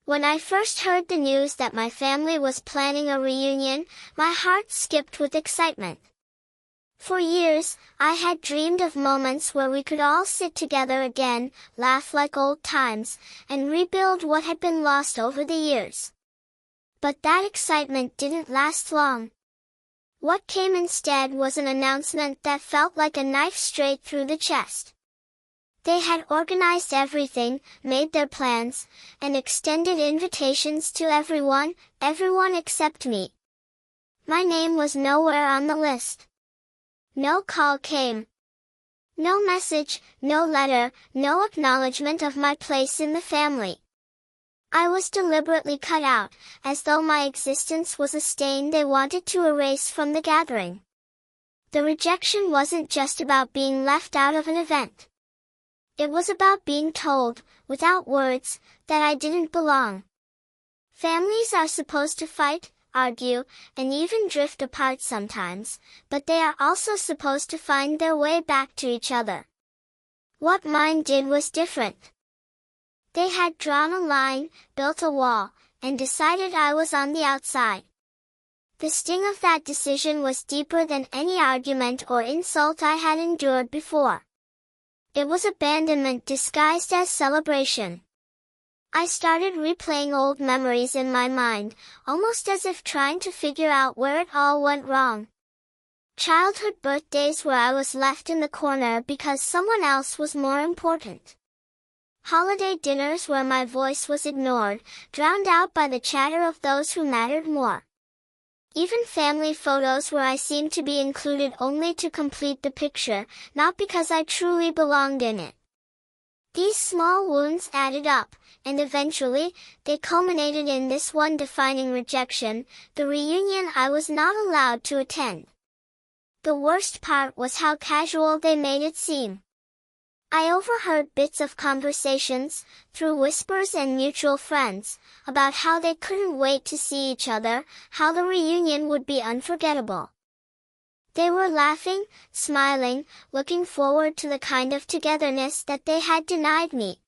When I first heard the news that my family was planning a reunion, my heart skipped with excitement. For years, I had dreamed of moments where we could all sit together again, laugh like old times, and rebuild what had been lost over the years. But that excitement didn't last long. What came instead was an announcement that felt like a knife straight through the chest. They had organized everything, made their plans, and extended invitations to everyone except me. My name was nowhere on the list. No call came. No message, no letter, no acknowledgement of my place in the family. I was deliberately cut out, as though my existence was a stain they wanted to erase from the gathering. The rejection wasn't just about being left out of an event. It was about being told, without words, that I didn't belong. Families are supposed to fight, argue, and even drift apart sometimes, but they are also supposed to find their way back to each other. What mine did was different. They had drawn a line, built a wall, and decided I was on the outside. The sting of that decision was deeper than any argument or insult I had endured before. It was abandonment disguised as celebration. I started replaying old memories in my mind, almost as if trying to figure out where it all went wrong. Childhood birthdays where I was left in the corner because someone else was more important. Holiday dinners where my voice was ignored, drowned out by the chatter of those who mattered more. Even family photos where I seemed to be included only to complete the picture, not because I truly belonged in it. These small wounds added up, and eventually, they culminated in this one defining rejection, the reunion I was not allowed to attend. The worst part was how casual they made it seem. I overheard bits of conversations, through whispers and mutual friends, about how they couldn't wait to see each other, how the reunion would be unforgettable. They were laughing, smiling, looking forward to the kind of togetherness that they had denied me.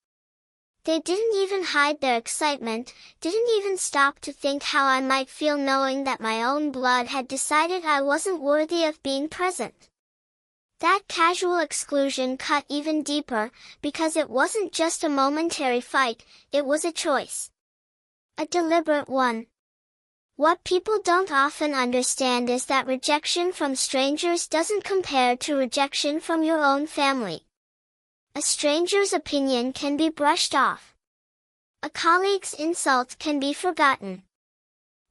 They didn't even hide their excitement, didn't even stop to think how I might feel knowing that my own blood had decided I wasn't worthy of being present. That casual exclusion cut even deeper, because it wasn't just a momentary fight, it was a choice. A deliberate one. What people don't often understand is that rejection from strangers doesn't compare to rejection from your own family. A stranger's opinion can be brushed off. A colleague's insult can be forgotten.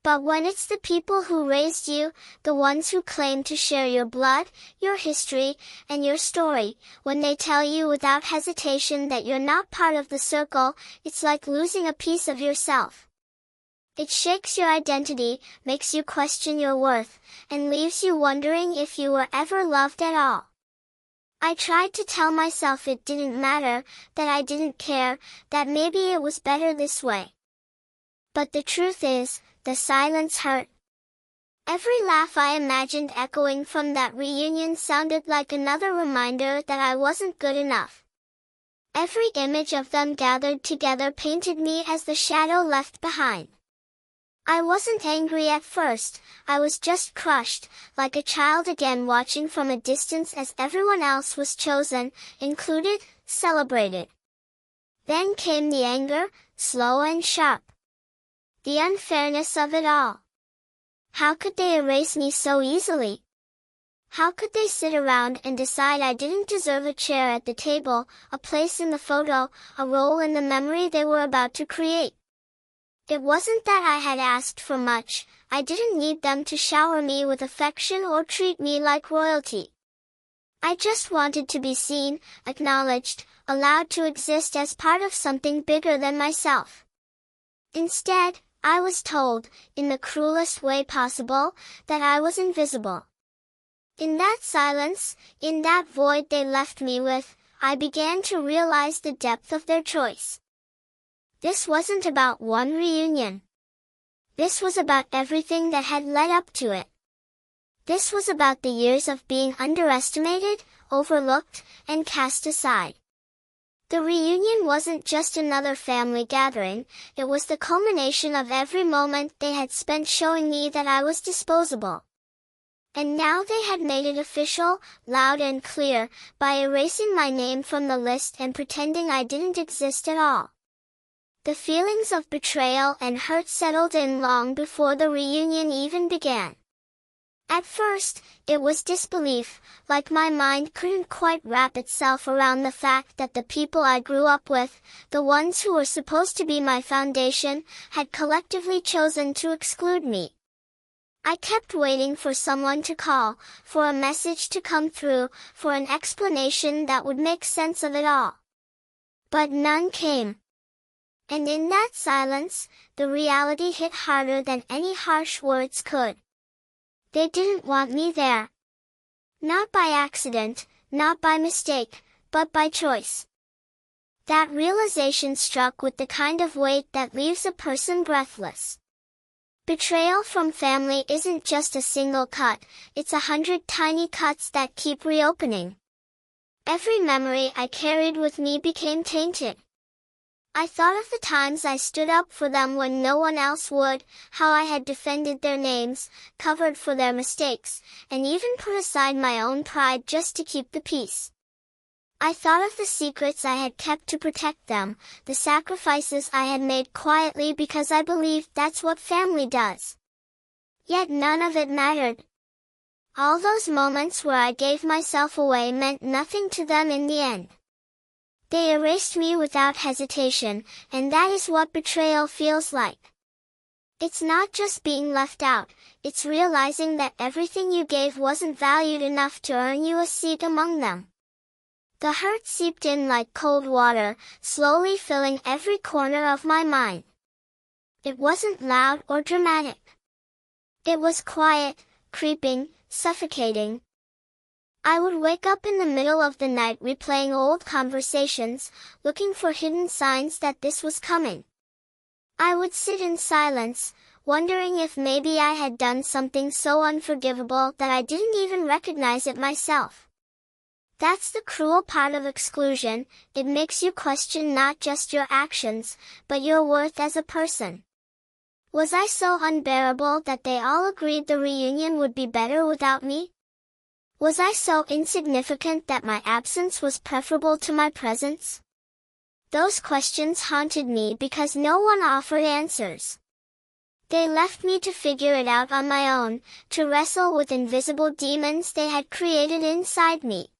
But when it's the people who raised you, the ones who claim to share your blood, your history, and your story, when they tell you without hesitation that you're not part of the circle, it's like losing a piece of yourself. It shakes your identity, makes you question your worth, and leaves you wondering if you were ever loved at all. I tried to tell myself it didn't matter, that I didn't care, that maybe it was better this way. But the truth is, the silence hurt. Every laugh I imagined echoing from that reunion sounded like another reminder that I wasn't good enough. Every image of them gathered together painted me as the shadow left behind. I wasn't angry at first, I was just crushed, like a child again watching from a distance as everyone else was chosen, included, celebrated. Then came the anger, slow and sharp. The unfairness of it all. How could they erase me so easily? How could they sit around and decide I didn't deserve a chair at the table, a place in the photo, a role in the memory they were about to create? It wasn't that I had asked for much, I didn't need them to shower me with affection or treat me like royalty. I just wanted to be seen, acknowledged, allowed to exist as part of something bigger than myself. Instead, I was told, in the cruelest way possible, that I was invisible. In that silence, in that void they left me with, I began to realize the depth of their choice. This wasn't about one reunion. This was about everything that had led up to it. This was about the years of being underestimated, overlooked, and cast aside. The reunion wasn't just another family gathering, it was the culmination of every moment they had spent showing me that I was disposable. And now they had made it official, loud and clear, by erasing my name from the list and pretending I didn't exist at all. The feelings of betrayal and hurt settled in long before the reunion even began. At first, it was disbelief, like my mind couldn't quite wrap itself around the fact that the people I grew up with, the ones who were supposed to be my foundation, had collectively chosen to exclude me. I kept waiting for someone to call, for a message to come through, for an explanation that would make sense of it all. But none came. And in that silence, the reality hit harder than any harsh words could. They didn't want me there. Not by accident, not by mistake, but by choice. That realization struck with the kind of weight that leaves a person breathless. Betrayal from family isn't just a single cut, it's 100 tiny cuts that keep reopening. Every memory I carried with me became tainted. I thought of the times I stood up for them when no one else would, how I had defended their names, covered for their mistakes, and even put aside my own pride just to keep the peace. I thought of the secrets I had kept to protect them, the sacrifices I had made quietly because I believed that's what family does. Yet none of it mattered. All those moments where I gave myself away meant nothing to them in the end. They erased me without hesitation, and that is what betrayal feels like. It's not just being left out, it's realizing that everything you gave wasn't valued enough to earn you a seat among them. The hurt seeped in like cold water, slowly filling every corner of my mind. It wasn't loud or dramatic. It was quiet, creeping, suffocating. I would wake up in the middle of the night replaying old conversations, looking for hidden signs that this was coming. I would sit in silence, wondering if maybe I had done something so unforgivable that I didn't even recognize it myself. That's the cruel part of exclusion, it makes you question not just your actions, but your worth as a person. Was I so unbearable that they all agreed the reunion would be better without me? Was I so insignificant that my absence was preferable to my presence? Those questions haunted me because no one offered answers. They left me to figure it out on my own, to wrestle with invisible demons they had created inside me.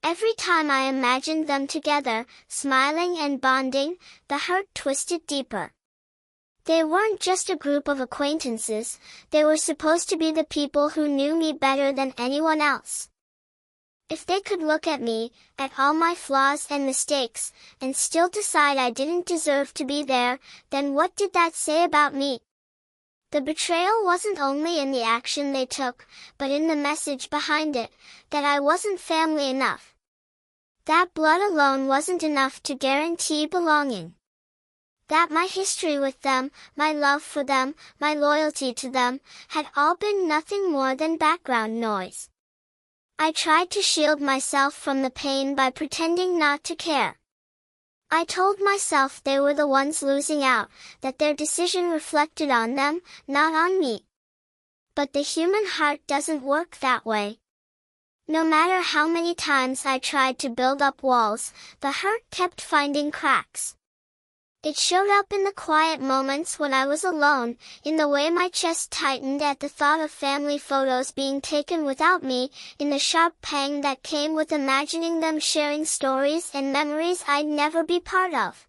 Every time I imagined them together, smiling and bonding, the hurt twisted deeper. They weren't just a group of acquaintances, they were supposed to be the people who knew me better than anyone else. If they could look at me, at all my flaws and mistakes, and still decide I didn't deserve to be there, then what did that say about me? The betrayal wasn't only in the action they took, but in the message behind it, that I wasn't family enough. That blood alone wasn't enough to guarantee belonging. That my history with them, my love for them, my loyalty to them, had all been nothing more than background noise. I tried to shield myself from the pain by pretending not to care. I told myself they were the ones losing out, that their decision reflected on them, not on me. But the human heart doesn't work that way. No matter how many times I tried to build up walls, the hurt kept finding cracks. It showed up in the quiet moments when I was alone, in the way my chest tightened at the thought of family photos being taken without me, in the sharp pang that came with imagining them sharing stories and memories I'd never be part of.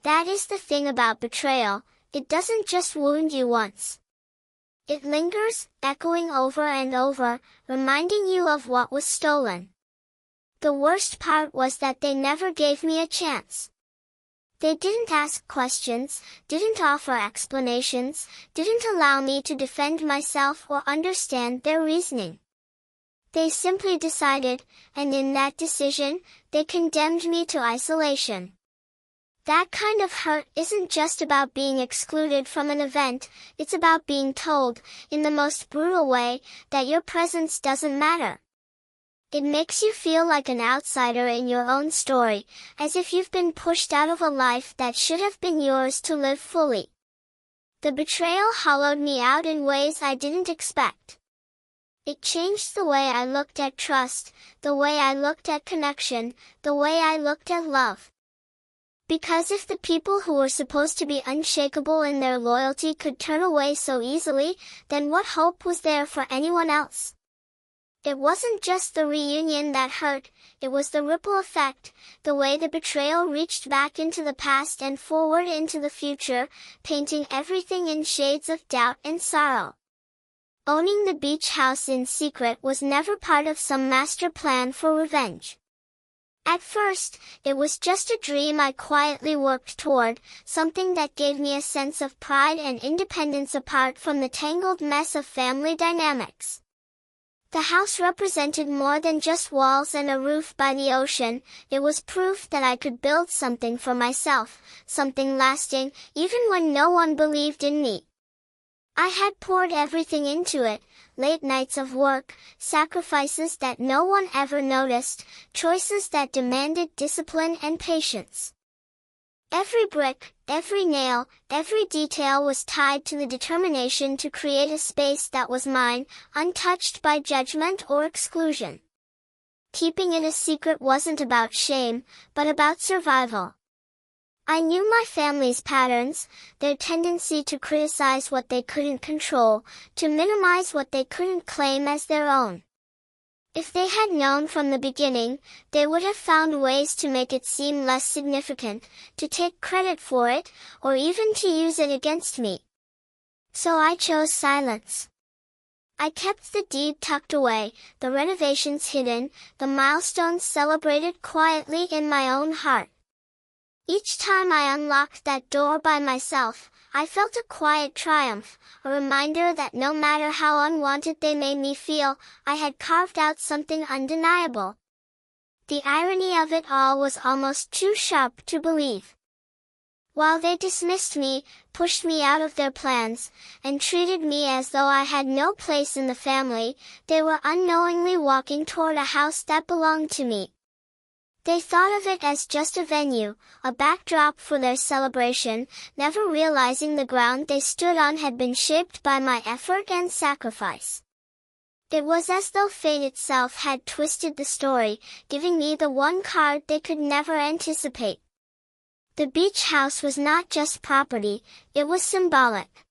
That is the thing about betrayal, it doesn't just wound you once. It lingers, echoing over and over, reminding you of what was stolen. The worst part was that they never gave me a chance. They didn't ask questions, didn't offer explanations, didn't allow me to defend myself or understand their reasoning. They simply decided, and in that decision, they condemned me to isolation. That kind of hurt isn't just about being excluded from an event, it's about being told, in the most brutal way, that your presence doesn't matter. It makes you feel like an outsider in your own story, as if you've been pushed out of a life that should have been yours to live fully. The betrayal hollowed me out in ways I didn't expect. It changed the way I looked at trust, the way I looked at connection, the way I looked at love. Because if the people who were supposed to be unshakable in their loyalty could turn away so easily, then what hope was there for anyone else? It wasn't just the reunion that hurt, it was the ripple effect, the way the betrayal reached back into the past and forward into the future, painting everything in shades of doubt and sorrow. Owning the beach house in secret was never part of some master plan for revenge. At first, it was just a dream I quietly worked toward, something that gave me a sense of pride and independence apart from the tangled mess of family dynamics. The house represented more than just walls and a roof by the ocean. It was proof that I could build something for myself, something lasting, even when no one believed in me. I had poured everything into it, late nights of work, sacrifices that no one ever noticed, choices that demanded discipline and patience. Every brick, every nail, every detail was tied to the determination to create a space that was mine, untouched by judgment or exclusion. Keeping it a secret wasn't about shame, but about survival. I knew my family's patterns, their tendency to criticize what they couldn't control, to minimize what they couldn't claim as their own. If they had known from the beginning, they would have found ways to make it seem less significant, to take credit for it, or even to use it against me. So I chose silence. I kept the deed tucked away, the renovations hidden, the milestones celebrated quietly in my own heart. Each time I unlocked that door by myself, I felt a quiet triumph, a reminder that no matter how unwanted they made me feel, I had carved out something undeniable. The irony of it all was almost too sharp to believe. While they dismissed me, pushed me out of their plans, and treated me as though I had no place in the family, they were unknowingly walking toward a house that belonged to me. They thought of it as just a venue, a backdrop for their celebration, never realizing the ground they stood on had been shaped by my effort and sacrifice. It was as though fate itself had twisted the story, giving me the one card they could never anticipate. The beach house was not just property, it was symbolic.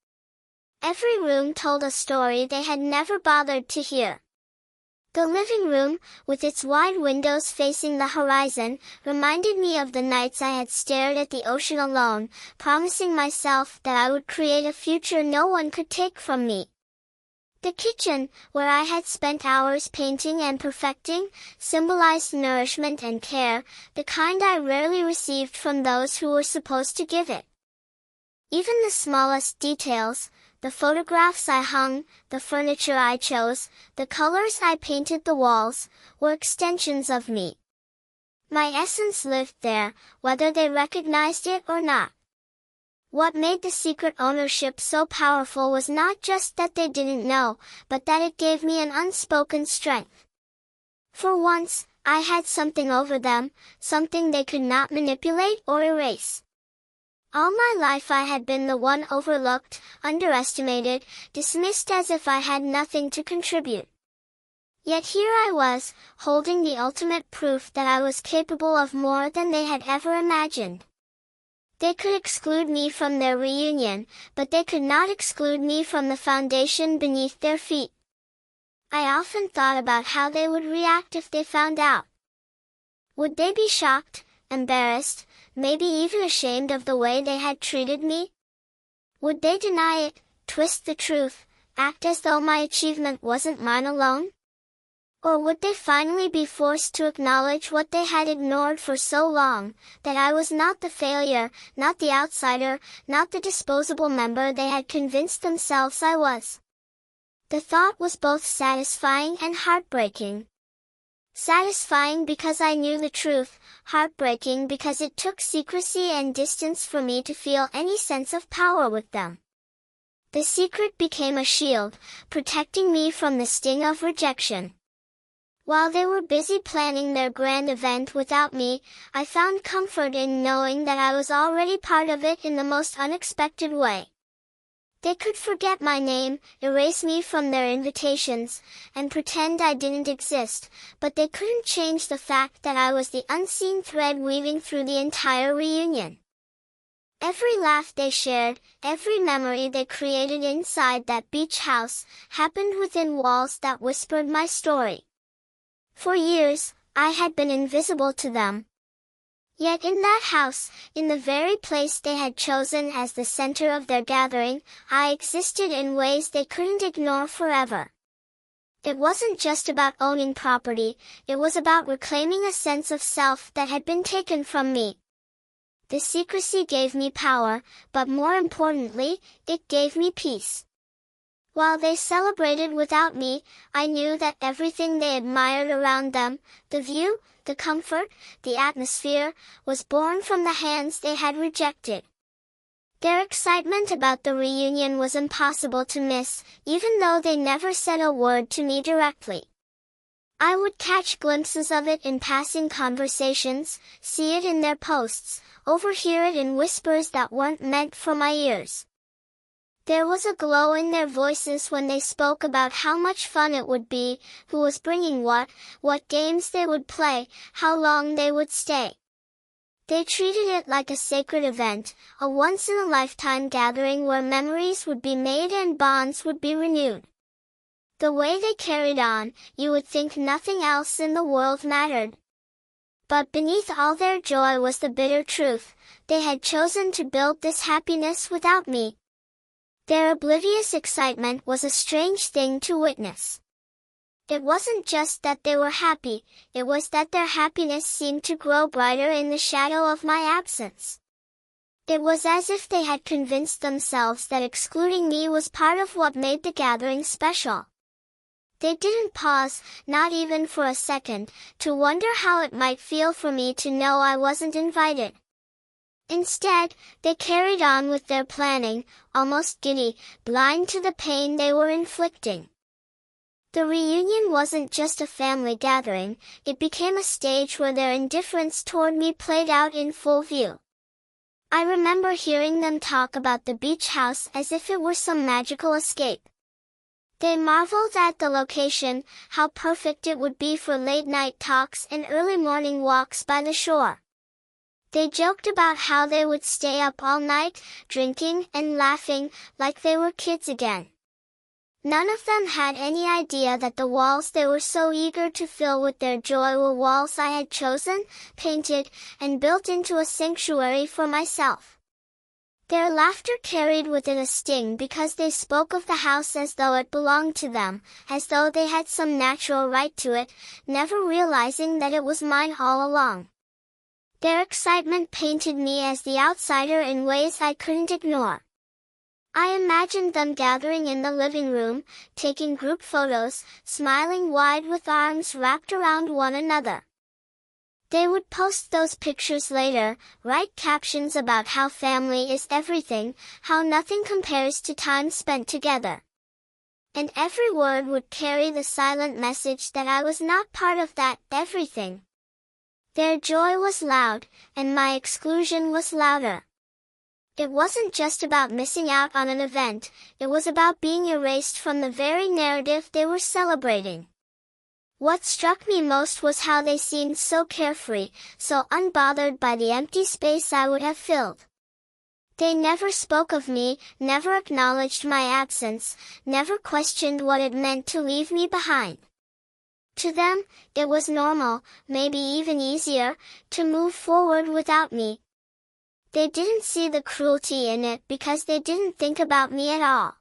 Every room told a story they had never bothered to hear. The living room, with its wide windows facing the horizon, reminded me of the nights I had stared at the ocean alone, promising myself that I would create a future no one could take from me. The kitchen, where I had spent hours painting and perfecting, symbolized nourishment and care, the kind I rarely received from those who were supposed to give it. Even the smallest details, the photographs I hung, the furniture I chose, the colors I painted the walls, were extensions of me. My essence lived there, whether they recognized it or not. What made the secret ownership so powerful was not just that they didn't know, but that it gave me an unspoken strength. For once, I had something over them, something they could not manipulate or erase. All my life I had been the one overlooked, underestimated, dismissed as if I had nothing to contribute. Yet here I was, holding the ultimate proof that I was capable of more than they had ever imagined. They could exclude me from their reunion, but they could not exclude me from the foundation beneath their feet. I often thought about how they would react if they found out. Would they be shocked, embarrassed, maybe even ashamed of the way they had treated me? Would they deny it, twist the truth, act as though my achievement wasn't mine alone? Or would they finally be forced to acknowledge what they had ignored for so long, that I was not the failure, not the outsider, not the disposable member they had convinced themselves I was? The thought was both satisfying and heartbreaking. Satisfying because I knew the truth, heartbreaking because it took secrecy and distance for me to feel any sense of power with them. The secret became a shield, protecting me from the sting of rejection. While they were busy planning their grand event without me, I found comfort in knowing that I was already part of it in the most unexpected way. They could forget my name, erase me from their invitations, and pretend I didn't exist, but they couldn't change the fact that I was the unseen thread weaving through the entire reunion. Every laugh they shared, every memory they created inside that beach house, happened within walls that whispered my story. For years, I had been invisible to them. Yet in that house, in the very place they had chosen as the center of their gathering, I existed in ways they couldn't ignore forever. It wasn't just about owning property, it was about reclaiming a sense of self that had been taken from me. The secrecy gave me power, but more importantly, it gave me peace. While they celebrated without me, I knew that everything they admired around them, the view, the comfort, the atmosphere, was born from the hands they had rejected. Their excitement about the reunion was impossible to miss, even though they never said a word to me directly. I would catch glimpses of it in passing conversations, see it in their posts, overhear it in whispers that weren't meant for my ears. There was a glow in their voices when they spoke about how much fun it would be, who was bringing what games they would play, how long they would stay. They treated it like a sacred event, a once-in-a-lifetime gathering where memories would be made and bonds would be renewed. The way they carried on, you would think nothing else in the world mattered. But beneath all their joy was the bitter truth: they had chosen to build this happiness without me. Their oblivious excitement was a strange thing to witness. It wasn't just that they were happy, it was that their happiness seemed to grow brighter in the shadow of my absence. It was as if they had convinced themselves that excluding me was part of what made the gathering special. They didn't pause, not even for a second, to wonder how it might feel for me to know I wasn't invited. Instead, they carried on with their planning, almost giddy, blind to the pain they were inflicting. The reunion wasn't just a family gathering, it became a stage where their indifference toward me played out in full view. I remember hearing them talk about the beach house as if it were some magical escape. They marveled at the location, how perfect it would be for late-night talks and early morning walks by the shore. They joked about how they would stay up all night, drinking and laughing, like they were kids again. None of them had any idea that the walls they were so eager to fill with their joy were walls I had chosen, painted, and built into a sanctuary for myself. Their laughter carried with it a sting because they spoke of the house as though it belonged to them, as though they had some natural right to it, never realizing that it was mine all along. Their excitement painted me as the outsider in ways I couldn't ignore. I imagined them gathering in the living room, taking group photos, smiling wide with arms wrapped around one another. They would post those pictures later, write captions about how family is everything, how nothing compares to time spent together. And every word would carry the silent message that I was not part of that everything. Their joy was loud, and my exclusion was louder. It wasn't just about missing out on an event, it was about being erased from the very narrative they were celebrating. What struck me most was how they seemed so carefree, so unbothered by the empty space I would have filled. They never spoke of me, never acknowledged my absence, never questioned what it meant to leave me behind. To them, it was normal, maybe even easier, to move forward without me. They didn't see the cruelty in it because they didn't think about me at all.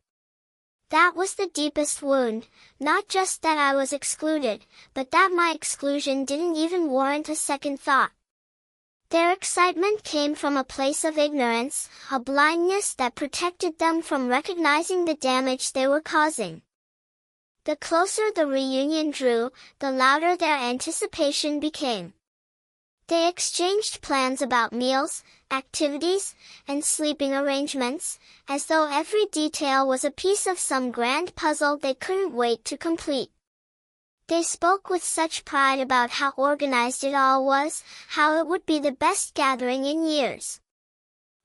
That was the deepest wound, not just that I was excluded, but that my exclusion didn't even warrant a second thought. Their excitement came from a place of ignorance, a blindness that protected them from recognizing the damage they were causing. The closer the reunion drew, the louder their anticipation became. They exchanged plans about meals, activities, and sleeping arrangements, as though every detail was a piece of some grand puzzle they couldn't wait to complete. They spoke with such pride about how organized it all was, how it would be the best gathering in years.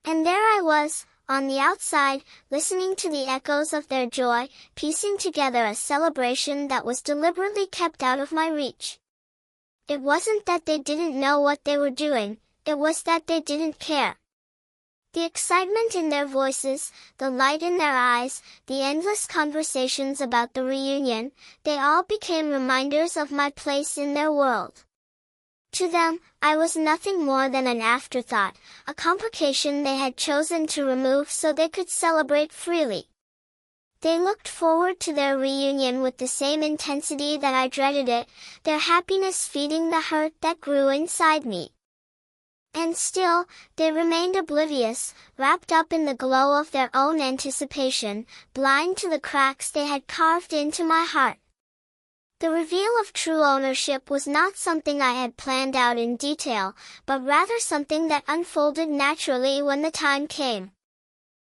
And there I was, on the outside, listening to the echoes of their joy, piecing together a celebration that was deliberately kept out of my reach. It wasn't that they didn't know what they were doing, it was that they didn't care. The excitement in their voices, the light in their eyes, the endless conversations about the reunion, they all became reminders of my place in their world. To them, I was nothing more than an afterthought, a complication they had chosen to remove so they could celebrate freely. They looked forward to their reunion with the same intensity that I dreaded it, their happiness feeding the hurt that grew inside me. And still, they remained oblivious, wrapped up in the glow of their own anticipation, blind to the cracks they had carved into my heart. The reveal of true ownership was not something I had planned out in detail, but rather something that unfolded naturally when the time came.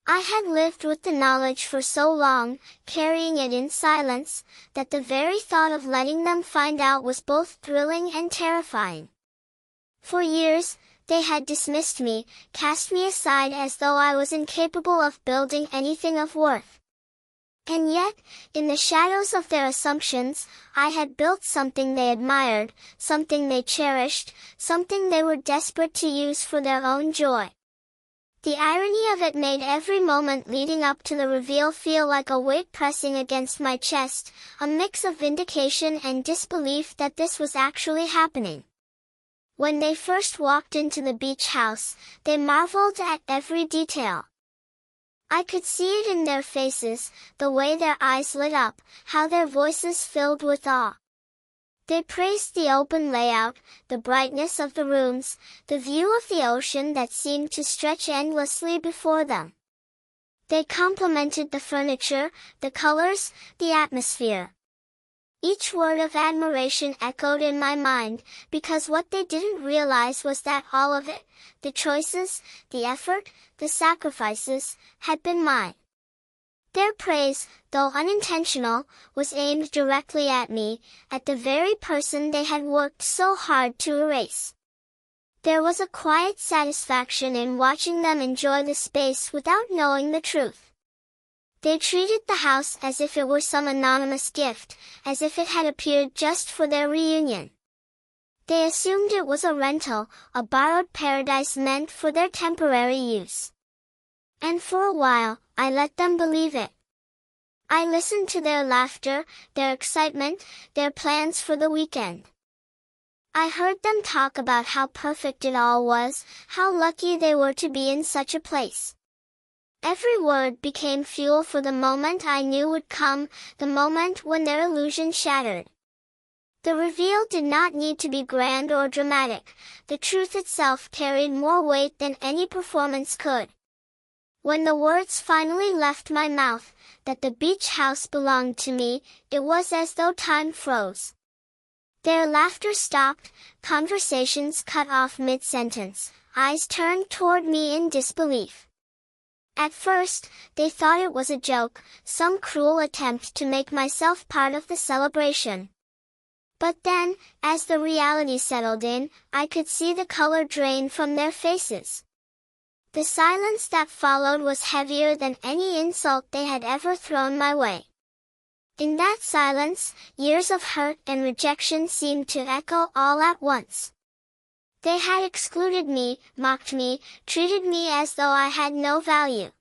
I had lived with the knowledge for so long, carrying it in silence, that the very thought of letting them find out was both thrilling and terrifying. For years, they had dismissed me, cast me aside as though I was incapable of building anything of worth. And yet, in the shadows of their assumptions, I had built something they admired, something they cherished, something they were desperate to use for their own joy. The irony of it made every moment leading up to the reveal feel like a weight pressing against my chest, a mix of vindication and disbelief that this was actually happening. When they first walked into the beach house, they marveled at every detail. I could see it in their faces, the way their eyes lit up, how their voices filled with awe. They praised the open layout, the brightness of the rooms, the view of the ocean that seemed to stretch endlessly before them. They complimented the furniture, the colors, the atmosphere. Each word of admiration echoed in my mind, because what they didn't realize was that all of it, the choices, the effort, the sacrifices, had been mine. Their praise, though unintentional, was aimed directly at me, at the very person they had worked so hard to erase. There was a quiet satisfaction in watching them enjoy the space without knowing the truth. They treated the house as if it were some anonymous gift, as if it had appeared just for their reunion. They assumed it was a rental, a borrowed paradise meant for their temporary use. And for a while, I let them believe it. I listened to their laughter, their excitement, their plans for the weekend. I heard them talk about how perfect it all was, how lucky they were to be in such a place. Every word became fuel for the moment I knew would come, the moment when their illusion shattered. The reveal did not need to be grand or dramatic, the truth itself carried more weight than any performance could. When the words finally left my mouth, that the beach house belonged to me, it was as though time froze. Their laughter stopped, conversations cut off mid-sentence, eyes turned toward me in disbelief. At first, they thought it was a joke, some cruel attempt to make myself part of the celebration. But then, as the reality settled in, I could see the color drain from their faces. The silence that followed was heavier than any insult they had ever thrown my way. In that silence, years of hurt and rejection seemed to echo all at once. They had excluded me, mocked me, treated me as though I had no value.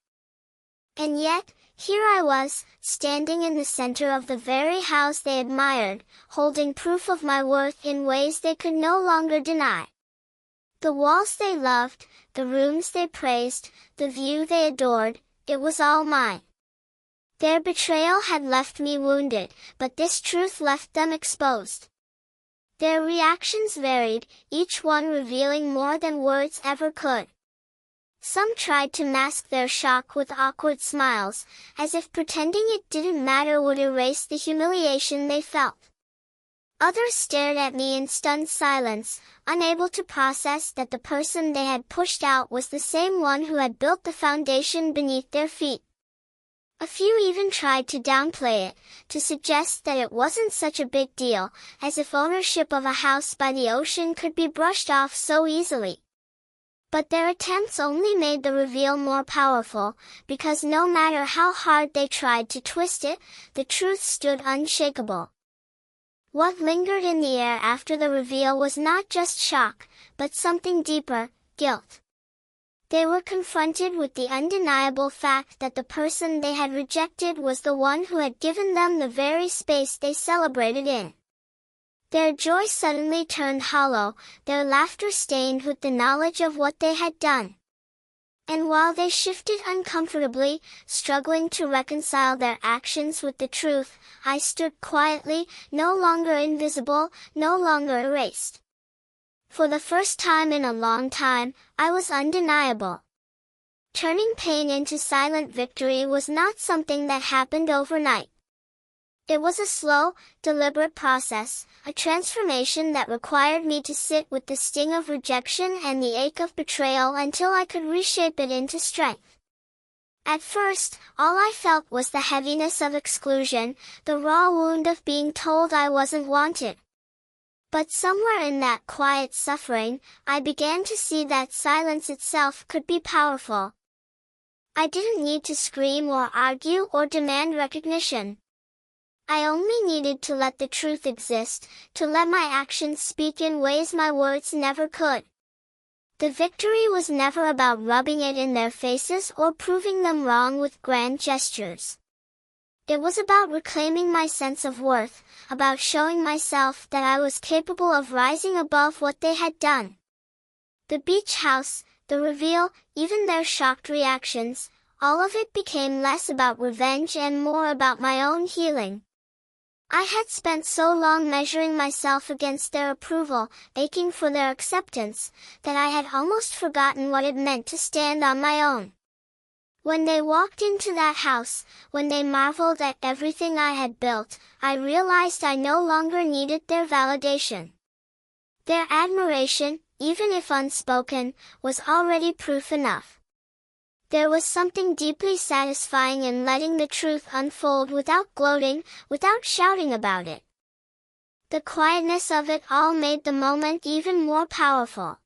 And yet, here I was, standing in the center of the very house they admired, holding proof of my worth in ways they could no longer deny. The walls they loved, the rooms they praised, the view they adored, it was all mine. Their betrayal had left me wounded, but this truth left them exposed. Their reactions varied, each one revealing more than words ever could. Some tried to mask their shock with awkward smiles, as if pretending it didn't matter would erase the humiliation they felt. Others stared at me in stunned silence, unable to process that the person they had pushed out was the same one who had built the foundation beneath their feet. A few even tried to downplay it, to suggest that it wasn't such a big deal, as if ownership of a house by the ocean could be brushed off so easily. But their attempts only made the reveal more powerful, because no matter how hard they tried to twist it, the truth stood unshakable. What lingered in the air after the reveal was not just shock, but something deeper, guilt. They were confronted with the undeniable fact that the person they had rejected was the one who had given them the very space they celebrated in. Their joy suddenly turned hollow, their laughter stained with the knowledge of what they had done. And while they shifted uncomfortably, struggling to reconcile their actions with the truth, I stood quietly, no longer invisible, no longer erased. For the first time in a long time, I was undeniable. Turning pain into silent victory was not something that happened overnight. It was a slow, deliberate process, a transformation that required me to sit with the sting of rejection and the ache of betrayal until I could reshape it into strength. At first, all I felt was the heaviness of exclusion, the raw wound of being told I wasn't wanted. But somewhere in that quiet suffering, I began to see that silence itself could be powerful. I didn't need to scream or argue or demand recognition. I only needed to let the truth exist, to let my actions speak in ways my words never could. The victory was never about rubbing it in their faces or proving them wrong with grand gestures. It was about reclaiming my sense of worth, about showing myself that I was capable of rising above what they had done. The beach house, the reveal, even their shocked reactions, all of it became less about revenge and more about my own healing. I had spent so long measuring myself against their approval, aching for their acceptance, that I had almost forgotten what it meant to stand on my own. When they walked into that house, when they marveled at everything I had built, I realized I no longer needed their validation. Their admiration, even if unspoken, was already proof enough. There was something deeply satisfying in letting the truth unfold without gloating, without shouting about it. The quietness of it all made the moment even more powerful.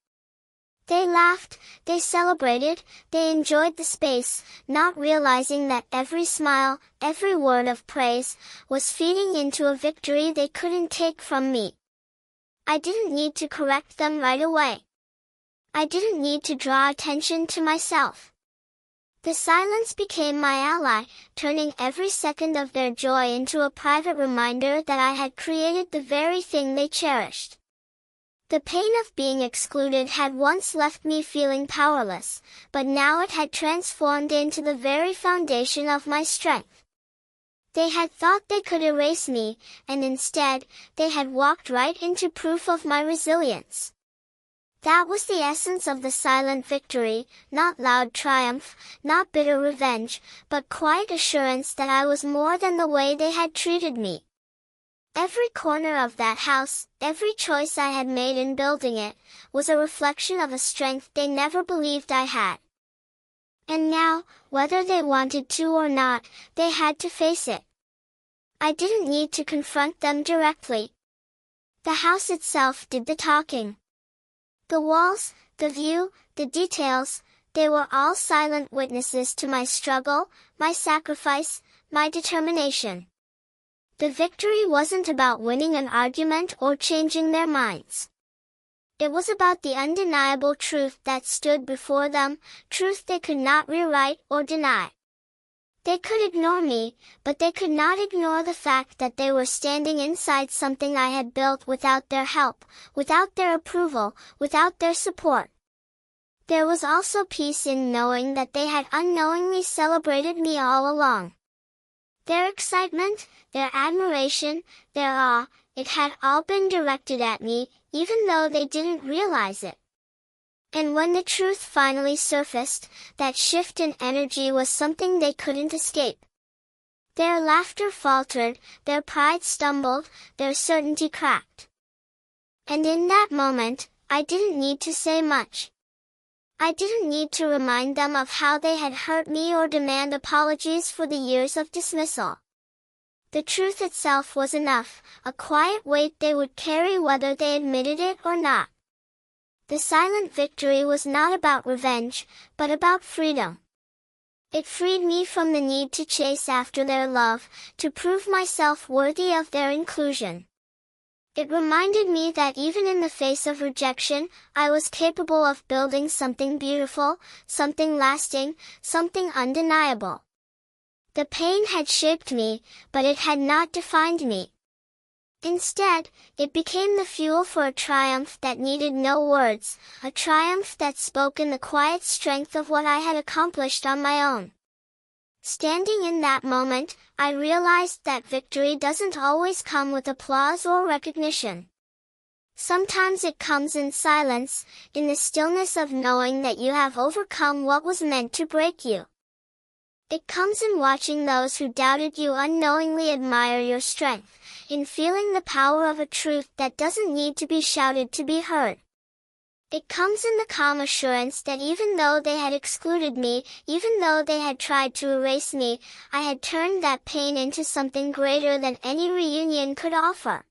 They laughed, they celebrated, they enjoyed the space, not realizing that every smile, every word of praise, was feeding into a victory they couldn't take from me. I didn't need to correct them right away. I didn't need to draw attention to myself. The silence became my ally, turning every second of their joy into a private reminder that I had created the very thing they cherished. The pain of being excluded had once left me feeling powerless, but now it had transformed into the very foundation of my strength. They had thought they could erase me, and instead, they had walked right into proof of my resilience. That was the essence of the silent victory, not loud triumph, not bitter revenge, but quiet assurance that I was more than the way they had treated me. Every corner of that house, every choice I had made in building it, was a reflection of a strength they never believed I had. And now, whether they wanted to or not, they had to face it. I didn't need to confront them directly. The house itself did the talking. The walls, the view, the details, they were all silent witnesses to my struggle, my sacrifice, my determination. The victory wasn't about winning an argument or changing their minds. It was about the undeniable truth that stood before them, truth they could not rewrite or deny. They could ignore me, but they could not ignore the fact that they were standing inside something I had built without their help, without their approval, without their support. There was also peace in knowing that they had unknowingly celebrated me all along. Their excitement, their admiration, their awe, it had all been directed at me, even though they didn't realize it. And when the truth finally surfaced, that shift in energy was something they couldn't escape. Their laughter faltered, their pride stumbled, their certainty cracked. And in that moment, I didn't need to say much. I didn't need to remind them of how they had hurt me or demand apologies for the years of dismissal. The truth itself was enough, a quiet weight they would carry whether they admitted it or not. The silent victory was not about revenge, but about freedom. It freed me from the need to chase after their love, to prove myself worthy of their inclusion. It reminded me that even in the face of rejection, I was capable of building something beautiful, something lasting, something undeniable. The pain had shaped me, but it had not defined me. Instead, it became the fuel for a triumph that needed no words, a triumph that spoke in the quiet strength of what I had accomplished on my own. Standing in that moment, I realized that victory doesn't always come with applause or recognition. Sometimes it comes in silence, in the stillness of knowing that you have overcome what was meant to break you. It comes in watching those who doubted you unknowingly admire your strength, in feeling the power of a truth that doesn't need to be shouted to be heard. It comes in the calm assurance that even though they had excluded me, even though they had tried to erase me, I had turned that pain into something greater than any reunion could offer.